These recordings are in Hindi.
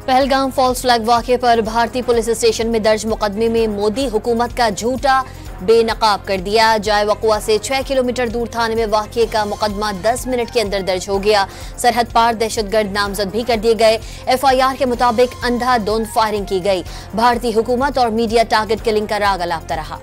पहलगाम फॉल्स फ्लैग वाक़े पर भारतीय पुलिस स्टेशन में दर्ज मुकदमे में मोदी हुकूमत का झूठा बेनकाब कर दिया। जाए वक़ुआ से 6 किलोमीटर दूर थाने में वाक़े का मुकदमा 10 मिनट के अंदर दर्ज हो गया। सरहद पार दहशतगर्द नामजद भी कर दिए गए। FIR के मुताबिक अंधाधुंध फायरिंग की गई। भारतीय हुकूमत और मीडिया टारगेट किलिंग का राग अलापता रहा।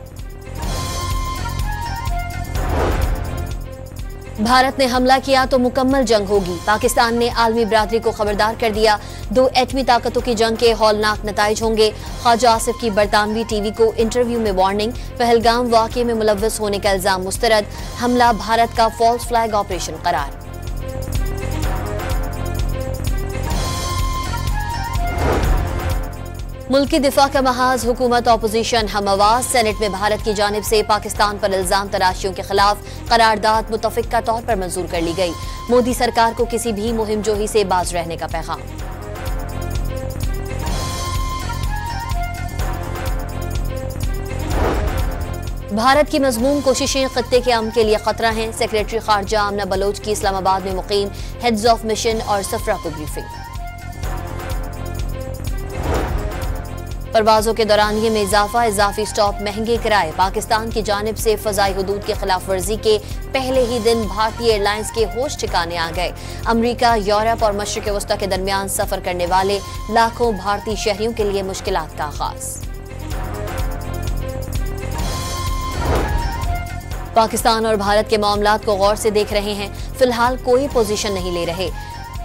भारत ने हमला किया तो मुकम्मल जंग होगी। पाकिस्तान ने आलमी बरादरी को खबरदार कर दिया। 2 एटमी ताकतों की जंग के हौलनाक नताइज होंगे। ख्वाजा आसिफ की बरतानवी टीवी को इंटरव्यू में वार्निंग। पहलगाम वाक़े में मुलव्वस होने का इल्जाम मुस्तरद। हमला भारत का फॉल्स फ्लैग ऑपरेशन करार। मुल्की दिफा का महाज हुकूमत ऑपोजिशन हम आवाज। सेनेट में भारत की जानिब से पाकिस्तान पर इल्जाम तराशियों के खिलाफ करारदाद मुतफ़िक़ा तौर पर मंजूर कर ली गई। मोदी सरकार को किसी भी मुहिम जोही से बाज रहने का पैगाम। भारत की मज़मूम कोशिशें खत्ते के अमन के लिए खतरा हैं। सेक्रेटरी खारजा आमना बलोच की इस्लामाबाद में मुकीम हेड्स ऑफ मिशन और सफरा को ब्रीफिंग। परवाजों के दौरानिये में इजाफी स्टॉप, महंगे किराए। पाकिस्तान की जानिब से फ़ज़ाई हुदूद की खिलाफ वर्जी के पहले ही दिन भारतीय एयरलाइंस के होश ठिकाने आ गए। अमरीका, यूरोप और मशरिक़ वस्ता के दरमियान सफ़र करने वाले लाखों भारतीय शहरियों के लिए मुश्किलात का आगाज़। पाकिस्तान और भारत के मामलात को गौर से देख रहे हैं। फिलहाल कोई पोजीशन नहीं ले रहे।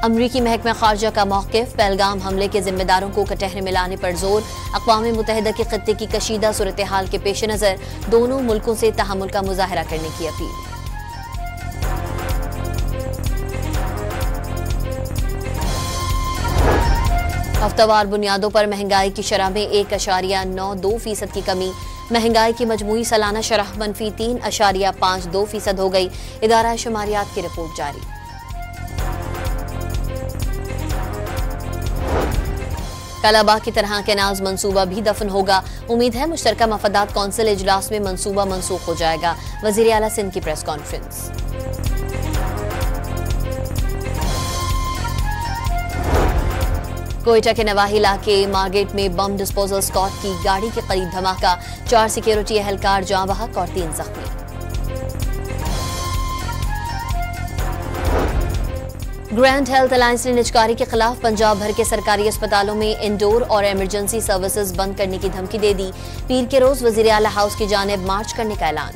अमरीकी महकमा खारजा का मौक़िफ़। पहलगाम हमले के जिम्मेदारों को कटहरे में लाने पर जोर। अक़वाम मुत्तहिदा के खत्ते की कशीदा सूरत हाल के पेश नज़र दोनों मुल्कों से तहम्मुल का मुज़ाहरा करने की अपील। हफ्तावार बुनियादों पर महंगाई की शरह में 1.92% की कमी। महंगाई की मजमूई सालाना शरह -3.52% हो गई। इदारा शुमारियात की रिपोर्ट जारी। कलाबाग की तरह कैनाल्स मंसूबा भी दफन होगा। उम्मीद है मुश्तरका मफादात कौंसिल इजलास में मंसूबा मनसूख हो जाएगा। वज़ीर आला सिंध की प्रेस कॉन्फ्रेंस। कोयटा के नवाही इलाके मार्गेट में बम डिस्पोजल स्क्वाड की गाड़ी के करीब धमाका। 4 सिक्योरिटी एहलकार जाँ बहक और 3 जख्मी। ग्रैंड हेल्थ अलायंस ने निजकारी के खिलाफ पंजाब भर के सरकारी अस्पतालों में इंडोर और इमरजेंसी सर्विसेज बंद करने की धमकी दे दी। पीर के रोज वज़ीर आला हाउस की जानिब मार्च करने का ऐलान।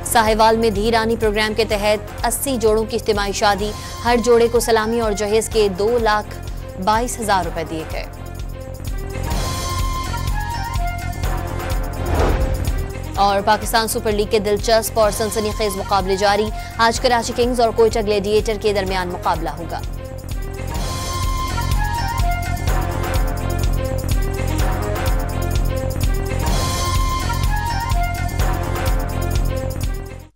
साहिवाल में धी रानी प्रोग्राम के तहत 80 जोड़ों की इज्तिमाई शादी। हर जोड़े को सलामी और जहेज के 2,22,000 रुपए दिए गए। और पाकिस्तान सुपर लीग के दिलचस्प और सनसनीखेज मुकाबले जारी। आज कराची किंग्स और कोयटा ग्लेडिएटर के दरमियान मुकाबला होगा।